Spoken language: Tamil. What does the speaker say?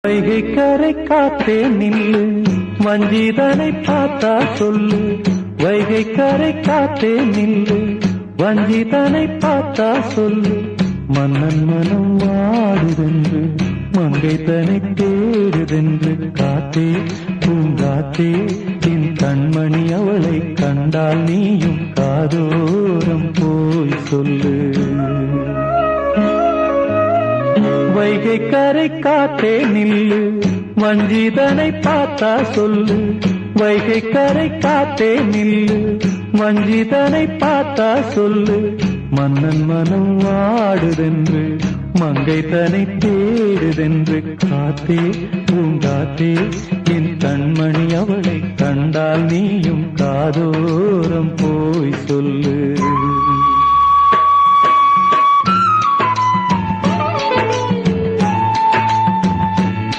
வைகை கரை காத்தே நில்லு, வஞ்சிதனை பார்த்தா சொல்லு. வைகை கரை காத்தே நில்லு, வஞ்சிதனை பார்த்தா சொல்லு. மன்னன் மனம் வாடுதென்று, மங்கை தனை தேடுதென்று. காத்தே பூங்காத்தே, என் கண்மணி அவளை கண்டால் நீயும் காதோரம் போய் சொல்லு. வைகை கரை காத்தே நில்லு, வஞ்சிதனை பார்த்தா சொல்லு. வைகை கரை காத்தே நில்லு, வஞ்சிதனை பார்த்தா சொல்லு. மன்னன் மனம் வாடுதென்று, மங்கை தனை தேடுதென்று. காத்தே பூங்காத்தே, என் கண்மணி அவளை கண்டால் நீயும் காதோரம் போய் சொல்லு.